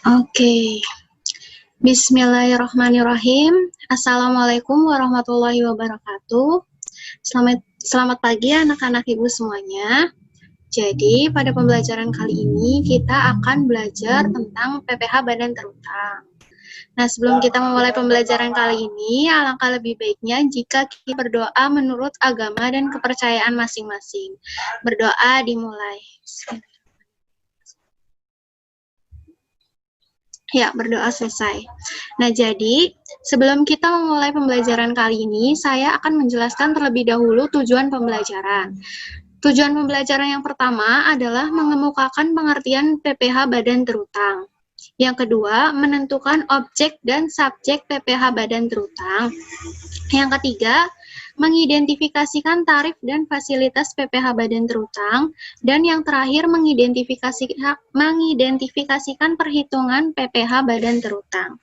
Oke, Bismillahirrahmanirrahim. Assalamualaikum warahmatullahi wabarakatuh. Selamat pagi anak-anak ibu semuanya. Jadi pada pembelajaran kali ini kita akan belajar tentang PPh Badan Terutang. Nah, sebelum kita memulai pembelajaran kali ini, alangkah lebih baiknya jika kita berdoa menurut agama dan kepercayaan masing-masing. Berdoa dimulai. Ya, berdoa selesai. Nah, jadi sebelum kita memulai pembelajaran kali ini, saya akan menjelaskan terlebih dahulu tujuan pembelajaran. Tujuan pembelajaran yang pertama adalah mengemukakan pengertian PPh Badan Terutang. Yang kedua, menentukan objek dan subjek PPh Badan Terutang. Yang ketiga, mengidentifikasikan tarif dan fasilitas PPh Badan Terutang, dan yang terakhir mengidentifikasikan perhitungan PPh Badan Terutang.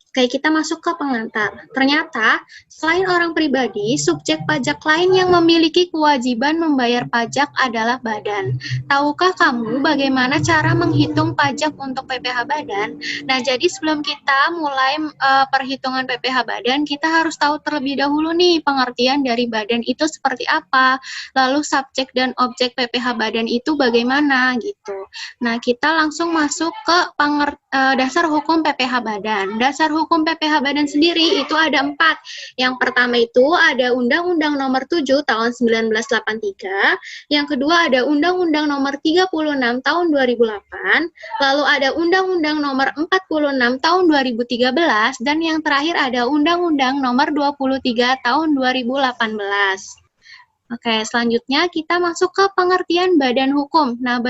Oke, kita masuk ke pengantar. Ternyata, selain orang pribadi, subjek pajak lain yang memiliki kewajiban membayar pajak adalah badan. Tahukah kamu bagaimana cara menghitung pajak untuk PPh Badan? Nah, jadi sebelum kita mulai perhitungan PPh Badan, kita harus tahu terlebih dahulu nih pengertian dari badan itu seperti apa, lalu subjek dan objek PPh Badan itu bagaimana gitu. Nah, kita langsung masuk ke dasar hukum PPh Badan. Dasar hukum PPh Badan sendiri itu ada 4. Yang pertama itu ada Undang-Undang Nomor 7 Tahun 1983. Yang kedua ada Undang-Undang Nomor 36 Tahun 2008. Lalu ada Undang-Undang Nomor 46 Tahun 2013. Dan yang terakhir ada Undang-Undang Nomor 23 Tahun 2018. Oke, selanjutnya kita masuk ke pengertian badan hukum. Nah,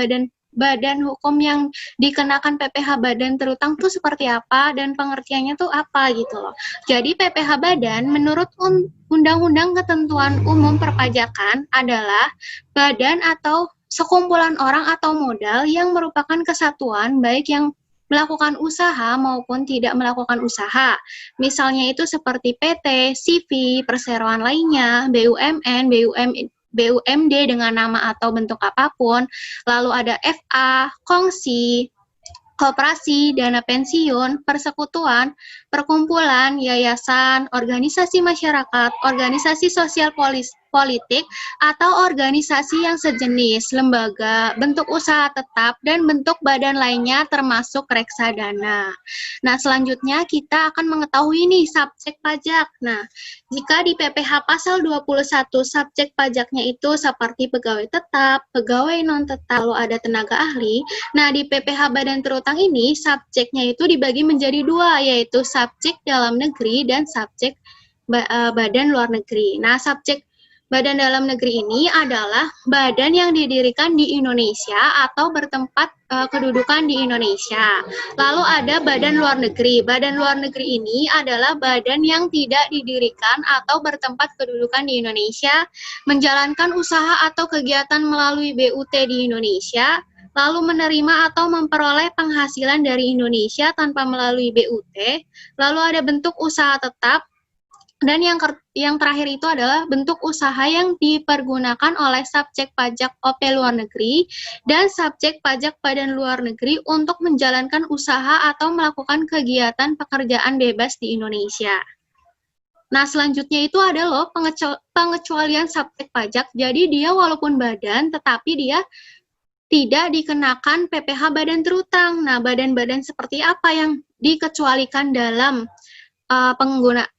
badan hukum yang dikenakan PPh Badan Terutang itu seperti apa dan pengertiannya tuh apa gitu loh. Jadi PPh Badan menurut Undang-Undang Ketentuan Umum Perpajakan adalah badan atau sekumpulan orang atau modal yang merupakan kesatuan baik yang melakukan usaha maupun tidak melakukan usaha. Misalnya itu seperti PT, CV, perseroan lainnya, BUMN, BUMD dengan nama atau bentuk apapun, lalu ada FA, kongsi, koperasi, dana pensiun, persekutuan, perkumpulan, yayasan, organisasi masyarakat, organisasi sosial politik, atau organisasi yang sejenis, lembaga, bentuk usaha tetap, dan bentuk badan lainnya termasuk reksadana. Nah, selanjutnya kita akan mengetahui nih subjek pajak. Nah, jika di PPh pasal 21 subjek pajaknya itu seperti pegawai tetap, pegawai non-tetap, lalu ada tenaga ahli. Nah, di PPh Badan Terutang ini subjeknya itu dibagi menjadi 2, yaitu subjek dalam negeri dan subjek badan luar negeri. Nah, subjek badan dalam negeri ini adalah badan yang didirikan di Indonesia atau bertempat kedudukan di Indonesia. Lalu ada badan luar negeri. Badan luar negeri ini adalah badan yang tidak didirikan atau bertempat kedudukan di Indonesia, menjalankan usaha atau kegiatan melalui BUT di Indonesia, lalu menerima atau memperoleh penghasilan dari Indonesia tanpa melalui BUT, lalu ada bentuk usaha tetap, dan yang terakhir itu adalah bentuk usaha yang dipergunakan oleh subjek pajak OP luar negeri dan subjek pajak badan luar negeri untuk menjalankan usaha atau melakukan kegiatan pekerjaan bebas di Indonesia. Nah, selanjutnya itu ada loh pengecualian subjek pajak. Jadi dia walaupun badan, tetapi dia tidak dikenakan PPh Badan Terutang. Nah, badan-badan seperti apa yang dikecualikan dalam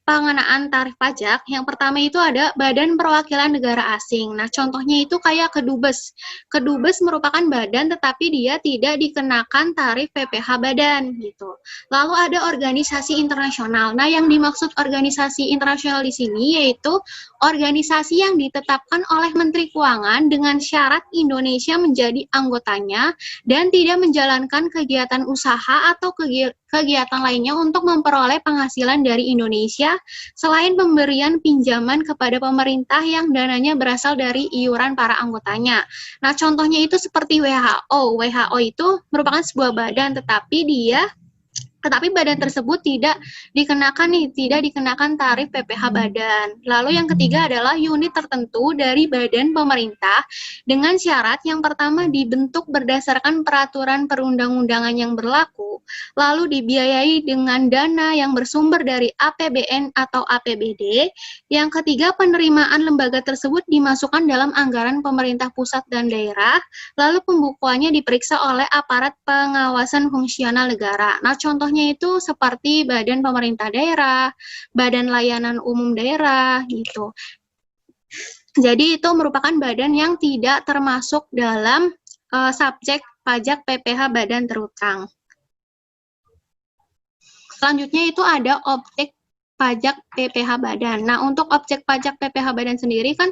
pengenaan tarif pajak? Yang pertama itu ada Badan Perwakilan Negara Asing. Nah, contohnya itu kayak Kedubes. Kedubes merupakan badan tetapi dia tidak dikenakan tarif PPh Badan gitu. Lalu ada organisasi internasional. Nah, yang dimaksud organisasi internasional di sini yaitu organisasi yang ditetapkan oleh Menteri Keuangan dengan syarat Indonesia menjadi anggotanya dan tidak menjalankan kegiatan usaha atau kegiatan lainnya untuk memperoleh penghasilan dari Indonesia selain pemberian pinjaman kepada pemerintah yang dananya berasal dari iuran para anggotanya. Nah, contohnya itu seperti WHO. WHO itu merupakan sebuah badan, tetapi dia Tetapi badan tersebut tidak dikenakan tarif PPh badan. Lalu yang ketiga adalah unit tertentu dari badan pemerintah dengan syarat yang pertama dibentuk berdasarkan peraturan perundang-undangan yang berlaku, lalu dibiayai dengan dana yang bersumber dari APBN atau APBD. Yang ketiga, penerimaan lembaga tersebut dimasukkan dalam anggaran pemerintah pusat dan daerah, lalu pembukuannya diperiksa oleh aparat pengawasan fungsional negara. Nah, contohnya itu seperti badan pemerintah daerah, badan layanan umum daerah, gitu. Jadi itu merupakan badan yang tidak termasuk dalam subjek pajak PPh badan terutang. Selanjutnya itu ada objek pajak PPh badan. Nah, untuk objek pajak PPh badan sendiri kan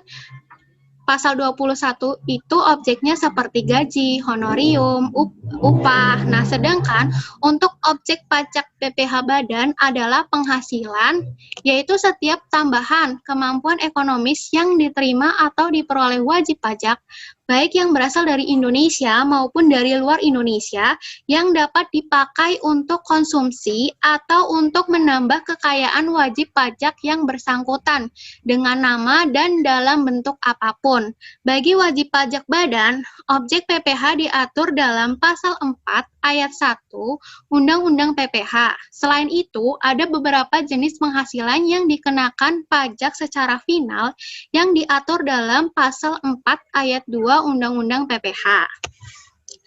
Pasal 21 itu objeknya seperti gaji, honorium, upah. Nah, sedangkan untuk objek pajak PPh badan adalah penghasilan, yaitu setiap tambahan kemampuan ekonomis yang diterima atau diperoleh wajib pajak, baik yang berasal dari Indonesia maupun dari luar Indonesia, yang dapat dipakai untuk konsumsi atau untuk menambah kekayaan wajib pajak yang bersangkutan dengan nama dan dalam bentuk apapun. Bagi wajib pajak badan, objek PPh diatur dalam Pasal 4 Ayat 1 Undang-Undang PPh. Selain itu, ada beberapa jenis penghasilan yang dikenakan pajak secara final yang diatur dalam Pasal 4 Ayat 2 Undang-Undang PPh.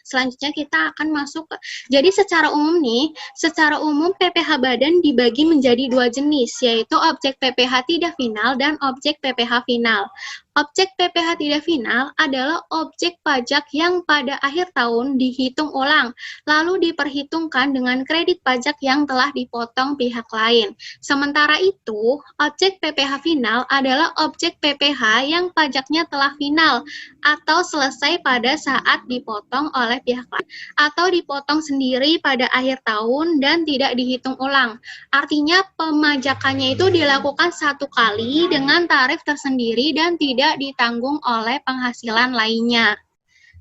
Selanjutnya kita akan masuk ke, jadi secara umum PPh badan dibagi menjadi dua jenis, yaitu objek PPh tidak final dan objek PPh final. Objek PPh tidak final adalah objek pajak yang pada akhir tahun dihitung ulang, lalu diperhitungkan dengan kredit pajak yang telah dipotong pihak lain. Sementara itu, objek PPh final adalah objek PPh yang pajaknya telah final atau selesai pada saat dipotong oleh pihak lain, atau dipotong sendiri pada akhir tahun dan tidak dihitung ulang. Artinya pemajakannya itu dilakukan satu kali dengan tarif tersendiri dan tidak ditanggung oleh penghasilan lainnya.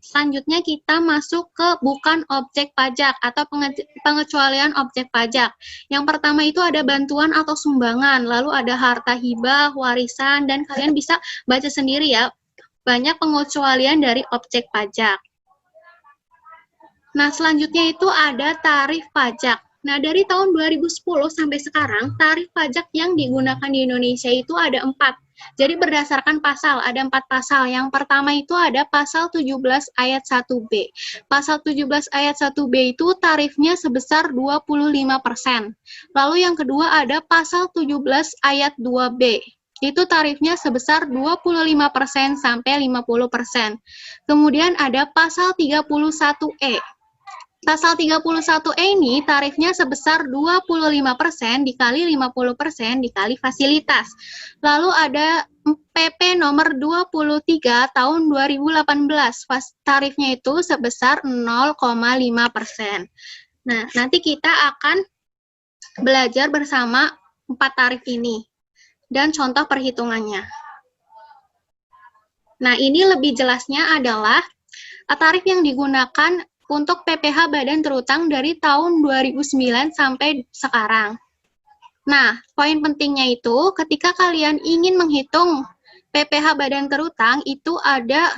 Selanjutnya kita masuk ke bukan objek pajak atau pengecualian objek pajak. Yang pertama itu ada bantuan atau sumbangan, lalu ada harta hibah, warisan, dan kalian bisa baca sendiri ya, banyak pengecualian dari objek pajak. Nah, selanjutnya itu ada tarif pajak. Nah, dari tahun 2010 sampai sekarang, tarif pajak yang digunakan di Indonesia itu ada 4. Jadi berdasarkan pasal, ada 4 pasal. Yang pertama itu ada pasal 17 ayat 1B. Pasal 17 ayat 1B itu tarifnya sebesar 25%. Lalu yang kedua ada pasal 17 ayat 2B. Itu tarifnya sebesar 25% sampai 50%. Kemudian ada pasal 31E. Pasal 31E ini tarifnya sebesar 25% dikali 50% dikali fasilitas. Lalu ada PP nomor 23 tahun 2018, tarifnya itu sebesar 0,5%. Nah, nanti kita akan belajar bersama 4 tarif ini dan contoh perhitungannya. Nah, ini lebih jelasnya adalah tarif yang digunakan untuk PPh badan terutang dari tahun 2009 sampai sekarang. Nah, poin pentingnya itu ketika kalian ingin menghitung PPh badan terutang itu ada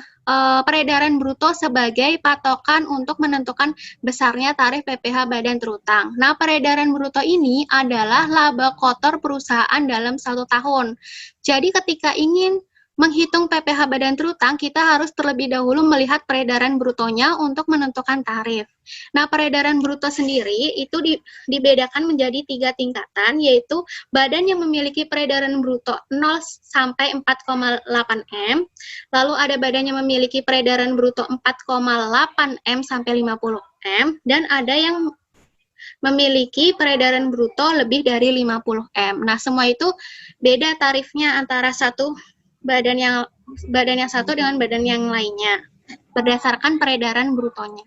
peredaran bruto sebagai patokan untuk menentukan besarnya tarif PPh badan terutang. Nah, peredaran bruto ini adalah laba kotor perusahaan dalam 1 tahun. Jadi ketika ingin menghitung PPh badan terutang, kita harus terlebih dahulu melihat peredaran brutonya untuk menentukan tarif. Nah, peredaran bruto sendiri itu dibedakan menjadi 3 tingkatan, yaitu badan yang memiliki peredaran bruto 0 sampai 4,8 M, lalu ada badan yang memiliki peredaran bruto 4,8 M sampai 50 M, dan ada yang memiliki peredaran bruto lebih dari 50 M. Nah, semua itu beda tarifnya antara badan yang satu dengan badan yang lainnya berdasarkan peredaran brutonya.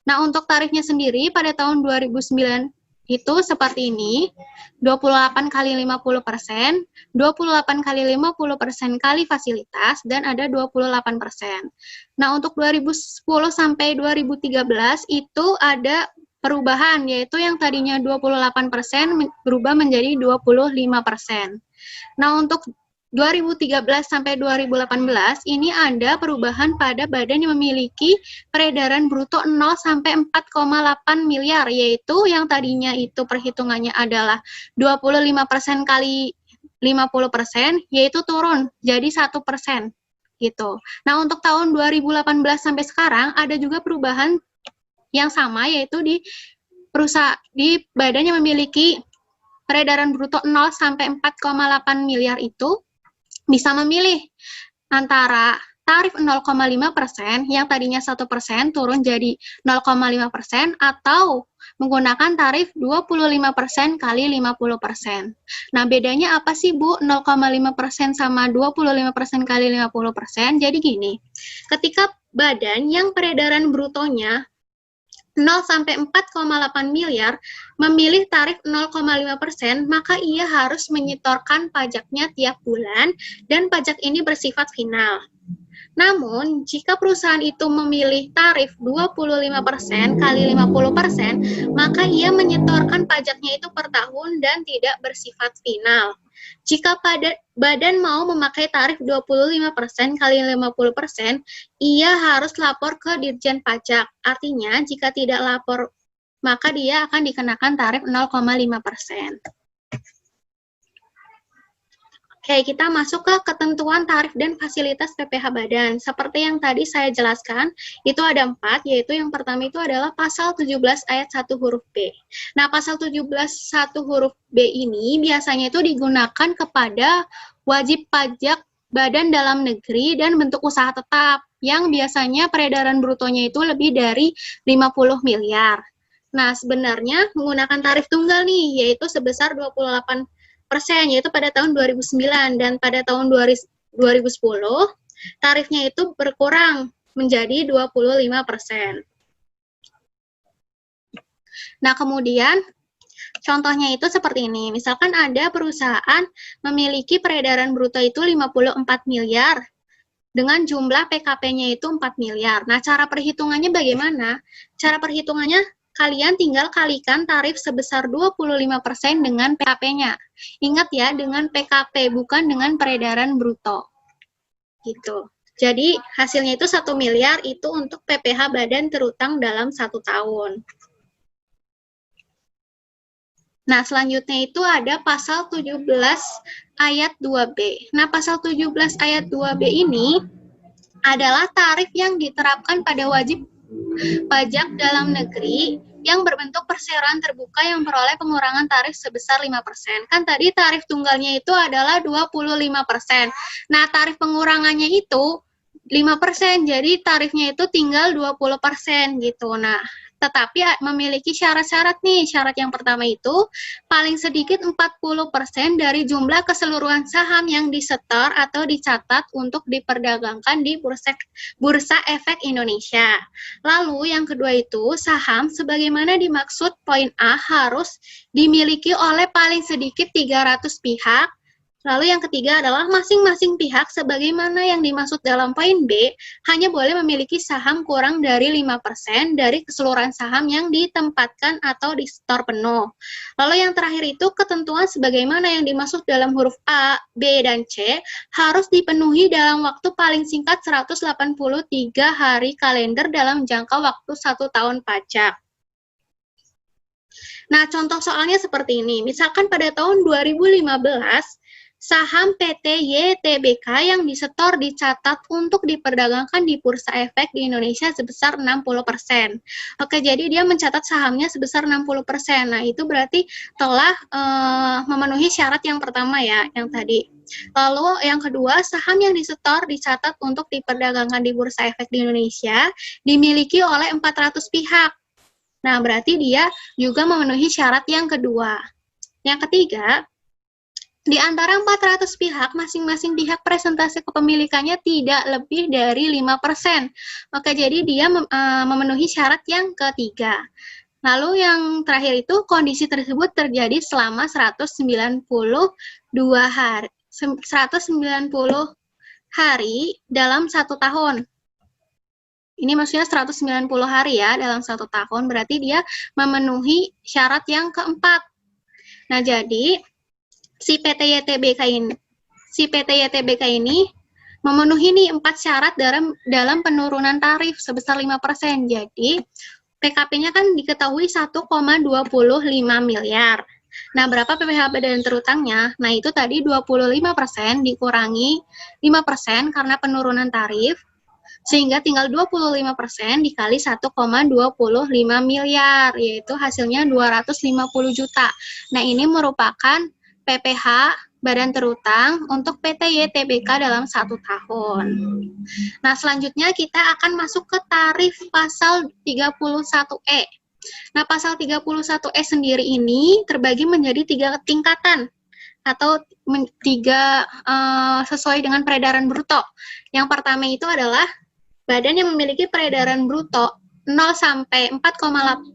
Nah, untuk tarifnya sendiri pada tahun 2009 itu seperti ini, 28 kali 50%, 28 kali 50% kali fasilitas, dan ada 28%. Nah, untuk 2010 sampai 2013 itu ada perubahan, yaitu yang tadinya 28% berubah menjadi 25%. Nah, untuk 2013 sampai 2018 ini ada perubahan pada badan yang memiliki peredaran bruto 0 sampai 4,8 miliar, yaitu yang tadinya itu perhitungannya adalah 25% kali 50%, yaitu turun jadi 1%. Gitu. Nah, untuk tahun 2018 sampai sekarang ada juga perubahan yang sama, yaitu di badan yang memiliki peredaran bruto 0 sampai 4,8 miliar itu bisa memilih antara tarif 0,5% yang tadinya 1% turun jadi 0,5% atau menggunakan tarif 25% kali 50%. Nah, bedanya apa sih, Bu? 0,5% sama 25% kali 50%. Jadi gini, ketika badan yang peredaran brutonya 0 sampai 4,8 miliar memilih tarif 0,5%, maka ia harus menyetorkan pajaknya tiap bulan dan pajak ini bersifat final. Namun, jika perusahaan itu memilih tarif 25% kali 50%, maka ia menyetorkan pajaknya itu per tahun dan tidak bersifat final. Jika badan mau memakai tarif 25% kali 50%, ia harus lapor ke Dirjen Pajak. Artinya, jika tidak lapor, maka dia akan dikenakan tarif 0,5%. Oke, kita masuk ke ketentuan tarif dan fasilitas PPh Badan. Seperti yang tadi saya jelaskan, itu ada 4, yaitu yang pertama itu adalah pasal 17 ayat 1 huruf B. Nah, pasal 17 1 huruf B ini biasanya itu digunakan kepada wajib pajak badan dalam negeri dan bentuk usaha tetap, yang biasanya peredaran brutonya itu lebih dari 50 miliar. Nah, sebenarnya menggunakan tarif tunggal nih, yaitu sebesar 28%, yaitu pada tahun 2009, dan pada tahun 2010 tarifnya itu berkurang menjadi 25%. Nah, kemudian contohnya itu seperti ini. Misalkan ada perusahaan memiliki peredaran bruto itu 54 miliar dengan jumlah PKP-nya itu 4 miliar. Nah, cara perhitungannya bagaimana? Cara perhitungannya kalian tinggal kalikan tarif sebesar 25% dengan PKP-nya. Ingat ya, dengan PKP, bukan dengan peredaran bruto. Gitu. Jadi, hasilnya itu 1 miliar itu untuk PPh badan terutang dalam 1 tahun. Nah, selanjutnya itu ada pasal 17 ayat 2B. Nah, pasal 17 ayat 2B ini adalah tarif yang diterapkan pada wajib pajak dalam negeri yang berbentuk perseroan terbuka yang memperoleh pengurangan tarif sebesar 5%. Kan tadi tarif tunggalnya itu adalah 25%. Nah, tarif pengurangannya itu 5%, jadi tarifnya itu tinggal 20% gitu. Nah, tetapi memiliki syarat-syarat nih. Syarat yang pertama itu paling sedikit 40% dari jumlah keseluruhan saham yang disetor atau dicatat untuk diperdagangkan di Bursa Efek Indonesia. Lalu yang kedua itu saham sebagaimana dimaksud poin A harus dimiliki oleh paling sedikit 300 pihak. Lalu yang ketiga adalah masing-masing pihak sebagaimana yang dimaksud dalam poin B hanya boleh memiliki saham kurang dari 5% dari keseluruhan saham yang ditempatkan atau disetor penuh. Lalu yang terakhir itu ketentuan sebagaimana yang dimaksud dalam huruf A, B, dan C harus dipenuhi dalam waktu paling singkat 183 hari kalender dalam jangka waktu 1 tahun pajak. Nah, contoh soalnya seperti ini. Misalkan pada tahun 2015, saham PT YTBK yang disetor dicatat untuk diperdagangkan di Bursa Efek di Indonesia sebesar 60%. Oke, jadi dia mencatat sahamnya sebesar 60%. Nah, itu berarti telah memenuhi syarat yang pertama ya, yang tadi. Lalu yang kedua, saham yang disetor dicatat untuk diperdagangkan di Bursa Efek di Indonesia dimiliki oleh 400 pihak. Nah, berarti dia juga memenuhi syarat yang kedua. Yang ketiga, di antara 400 pihak, masing-masing pihak presentasi kepemilikannya tidak lebih dari 5%. Oke, jadi dia memenuhi syarat yang ketiga. Lalu yang terakhir itu kondisi tersebut terjadi selama 190 hari dalam 1 tahun. Ini maksudnya 190 hari ya dalam 1 tahun, berarti dia memenuhi syarat yang keempat. Nah, jadi si PTYTBK ini memenuhi nih 4 syarat dalam penurunan tarif sebesar 5%. Jadi, PKP-nya kan diketahui 1,25 miliar. Nah, berapa PPh badan terutangnya? Nah, itu tadi 25% dikurangi 5% karena penurunan tarif, sehingga tinggal 25% dikali 1,25 miliar, yaitu hasilnya 250 juta. Nah, ini merupakan PPh badan terutang untuk PT YTBK dalam 1 tahun. Nah, selanjutnya kita akan masuk ke tarif pasal 31E. Nah, pasal 31E sendiri ini terbagi menjadi 3 tingkatan atau sesuai dengan peredaran bruto. Yang pertama itu adalah badan yang memiliki peredaran bruto 0 sampai 4,8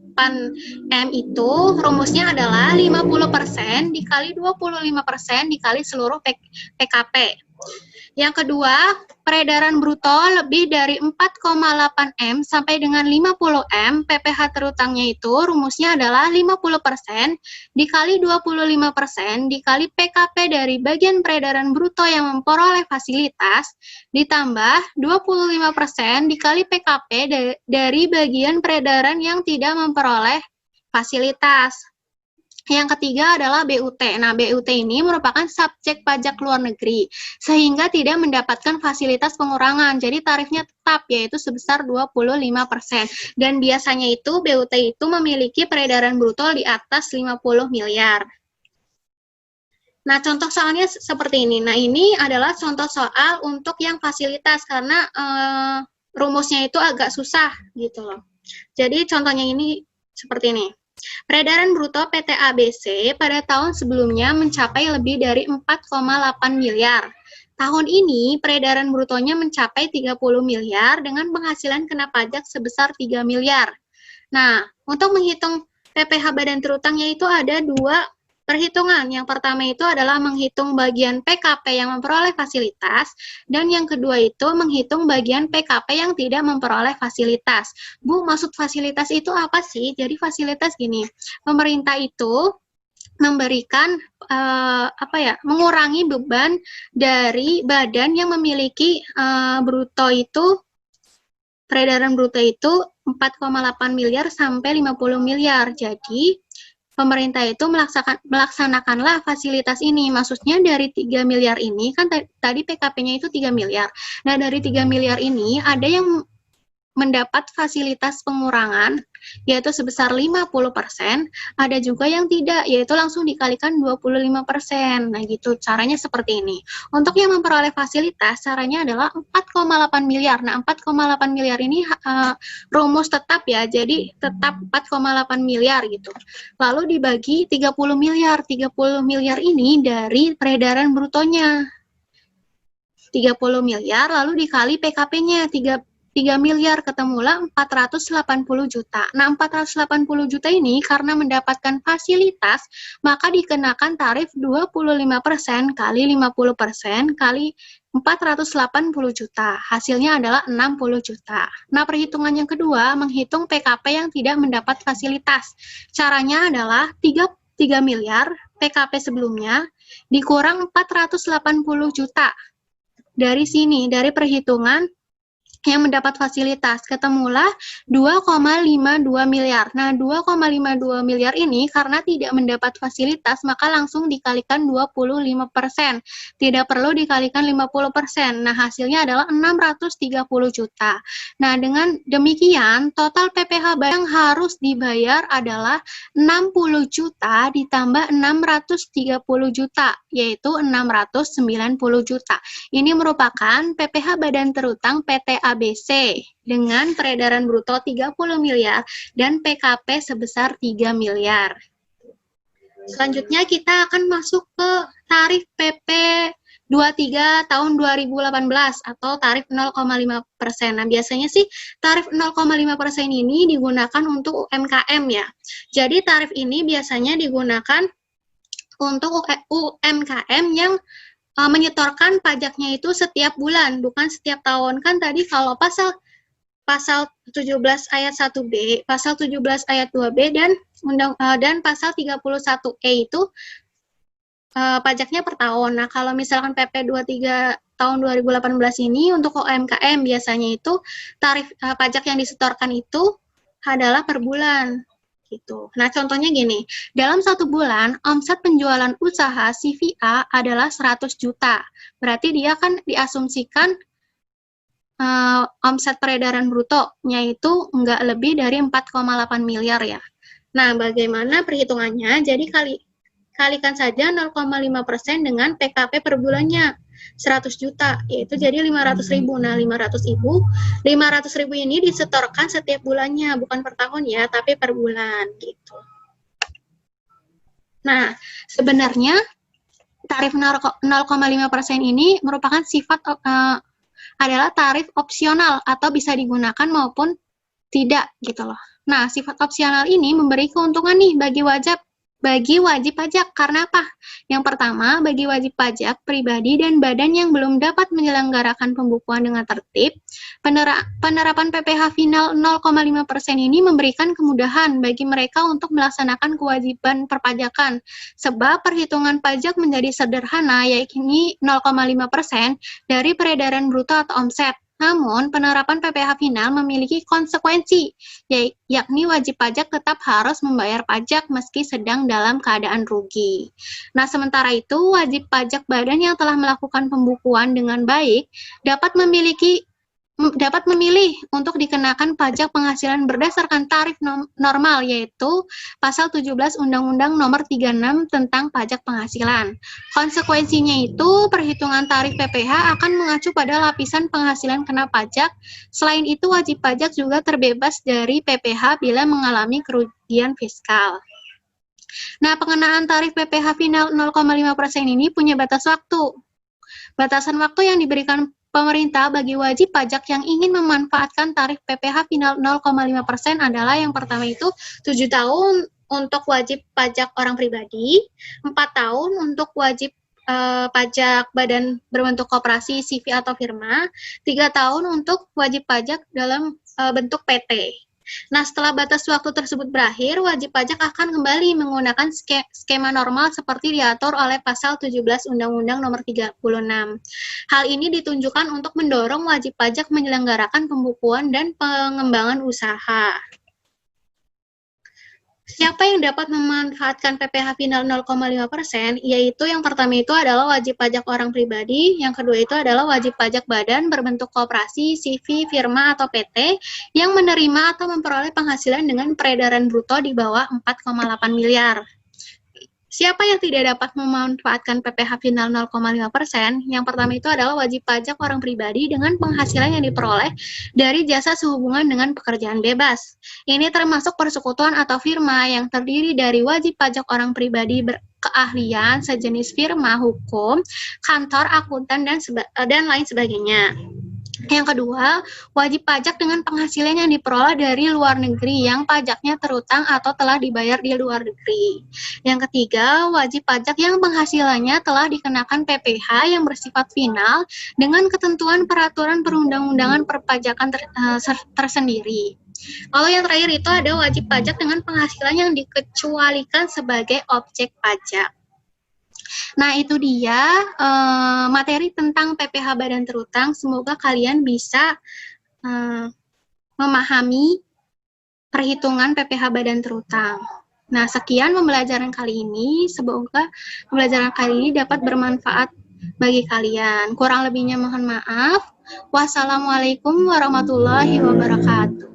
M itu rumusnya adalah 50% dikali 25% dikali seluruh PKP. Yang kedua, peredaran bruto lebih dari 4,8 M sampai dengan 50 M, PPh terutangnya itu rumusnya adalah 50% dikali 25% dikali PKP dari bagian peredaran bruto yang memperoleh fasilitas, ditambah 25% dikali PKP dari bagian peredaran yang tidak memperoleh fasilitas. Yang ketiga adalah BUT. Nah, BUT ini merupakan subjek pajak luar negeri, sehingga tidak mendapatkan fasilitas pengurangan. Jadi tarifnya tetap, yaitu sebesar 25%. Dan biasanya itu BUT itu memiliki peredaran bruto di atas 50 miliar. Nah, contoh soalnya seperti ini. Nah, ini adalah contoh soal untuk yang fasilitas, karena rumusnya itu agak susah, gitu loh. Jadi, contohnya ini seperti ini. Peredaran bruto PT ABC pada tahun sebelumnya mencapai lebih dari 4,8 miliar. Tahun ini peredaran brutonya mencapai 30 miliar dengan penghasilan kena pajak sebesar 3 miliar. Nah, untuk menghitung PPh badan terutangnya itu ada 2 perhitungan. Yang pertama itu adalah menghitung bagian PKP yang memperoleh fasilitas, dan yang kedua itu menghitung bagian PKP yang tidak memperoleh fasilitas. Bu, maksud fasilitas itu apa sih? Jadi fasilitas gini, pemerintah itu memberikan mengurangi beban dari badan yang memiliki peredaran bruto itu 4,8 miliar sampai 50 miliar. Jadi pemerintah itu melaksanakanlah fasilitas ini. Maksudnya dari 3 miliar ini, kan tadi PKP-nya itu 3 miliar. Nah, dari 3 miliar ini, ada yang mendapat fasilitas pengurangan, yaitu sebesar 50%, ada juga yang tidak, yaitu langsung dikalikan 25%. Nah, gitu, caranya seperti ini. Untuk yang memperoleh fasilitas, caranya adalah 4,8 miliar. Nah, 4,8 miliar ini rumus tetap ya, jadi tetap 4,8 miliar gitu. Lalu dibagi 30 miliar. 30 miliar ini dari peredaran brutonya. 30 miliar, lalu dikali PKP-nya, 3 miliar, ketemulah 480 juta. Nah, 480 juta ini karena mendapatkan fasilitas, maka dikenakan tarif 25% kali 50% kali 480 juta. Hasilnya adalah 60 juta. Nah, perhitungan yang kedua, menghitung PKP yang tidak mendapat fasilitas. Caranya adalah 3 miliar PKP sebelumnya dikurang 480 juta. Dari sini, dari perhitungan yang mendapat fasilitas, ketemulah 2,52 miliar. Nah, 2,52 miliar ini karena tidak mendapat fasilitas, maka langsung dikalikan 25%. Tidak perlu dikalikan 50%. Nah, hasilnya adalah 630 juta. Nah, dengan demikian, total PPh yang harus dibayar adalah 60 juta ditambah 630 juta, yaitu 690 juta. Ini merupakan PPh badan terutang PT ABC dengan peredaran bruto 30 miliar dan PKP sebesar 3 miliar. Selanjutnya kita akan masuk ke tarif PP 23 tahun 2018 atau tarif 0,5%. Nah, biasanya sih tarif 0,5% ini digunakan untuk UMKM ya. Jadi tarif ini biasanya digunakan untuk UMKM yang menyetorkan pajaknya itu setiap bulan, bukan setiap tahun. Kan tadi kalau pasal pasal 17 ayat 1B, pasal 17 ayat 2B dan pasal 31E itu pajaknya per tahun. Nah, kalau misalkan PP 23 tahun 2018 ini untuk UMKM biasanya itu tarif pajak yang disetorkan itu adalah per bulan gitu. Nah, contohnya gini, dalam 1 bulan omset penjualan usaha CVA adalah 100 juta. Berarti dia kan diasumsikan omset peredaran brutonya itu nggak lebih dari 4,8 miliar ya. Nah, bagaimana perhitungannya? Jadi kalikan saja 0,5% dengan PKP per bulannya 100 juta, yaitu jadi 500.000. Nah, 500.000 ini disetorkan setiap bulannya, bukan per tahun ya, tapi per bulan gitu. Nah, sebenarnya tarif 0,5% ini merupakan adalah tarif opsional atau bisa digunakan maupun tidak gitu loh. Nah, sifat opsional ini memberi keuntungan nih bagi wajib pajak. Karena apa? Yang pertama, bagi wajib pajak pribadi dan badan yang belum dapat menyelenggarakan pembukuan dengan tertib, penerapan PPh final 0,5% ini memberikan kemudahan bagi mereka untuk melaksanakan kewajiban perpajakan. Sebab perhitungan pajak menjadi sederhana, yaitu 0,5% dari peredaran bruto atau omset. Namun, penerapan PPh final memiliki konsekuensi, yakni wajib pajak tetap harus membayar pajak meski sedang dalam keadaan rugi. Nah, sementara itu, wajib pajak badan yang telah melakukan pembukuan dengan baik dapat memilih untuk dikenakan pajak penghasilan berdasarkan tarif normal, yaitu pasal 17 Undang-Undang Nomor 36 tentang pajak penghasilan. Konsekuensinya itu, perhitungan tarif PPh akan mengacu pada lapisan penghasilan kena pajak. Selain itu, wajib pajak juga terbebas dari PPh bila mengalami kerugian fiskal. Nah, pengenaan tarif PPh final 0,5% ini punya batas waktu. Batasan waktu yang diberikan pemerintah bagi wajib pajak yang ingin memanfaatkan tarif PPh final 0,5% adalah yang pertama itu 7 tahun untuk wajib pajak orang pribadi, 4 tahun untuk wajib pajak badan berbentuk koperasi, CV atau firma, 3 tahun untuk wajib pajak dalam bentuk PT. Nah, setelah batas waktu tersebut berakhir, wajib pajak akan kembali menggunakan skema normal seperti diatur oleh pasal 17 Undang-Undang Nomor 36. Hal ini ditunjukkan untuk mendorong wajib pajak menyelenggarakan pembukuan dan pengembangan usaha. Siapa yang dapat memanfaatkan PPh final 0,5%? Yaitu yang pertama itu adalah wajib pajak orang pribadi, yang kedua itu adalah wajib pajak badan berbentuk koperasi, CV, firma, atau PT yang menerima atau memperoleh penghasilan dengan peredaran bruto di bawah 4,8 miliar. Siapa yang tidak dapat memanfaatkan PPh final 0,5%? Yang pertama itu adalah wajib pajak orang pribadi dengan penghasilan yang diperoleh dari jasa sehubungan dengan pekerjaan bebas. Ini termasuk persekutuan atau firma yang terdiri dari wajib pajak orang pribadi berkeahlian sejenis firma hukum, kantor, akuntan, dan lain sebagainya. Yang kedua, wajib pajak dengan penghasilan yang diperoleh dari luar negeri yang pajaknya terutang atau telah dibayar di luar negeri. Yang ketiga, wajib pajak yang penghasilannya telah dikenakan PPh yang bersifat final dengan ketentuan peraturan perundang-undangan perpajakan tersendiri. Lalu yang terakhir itu ada wajib pajak dengan penghasilan yang dikecualikan sebagai objek pajak. Nah, itu dia materi tentang PPh badan terutang. Semoga kalian bisa memahami perhitungan PPh badan terutang. Nah, sekian pembelajaran kali ini. Semoga pembelajaran kali ini dapat bermanfaat bagi kalian. Kurang lebihnya mohon maaf. Wassalamualaikum warahmatullahi wabarakatuh.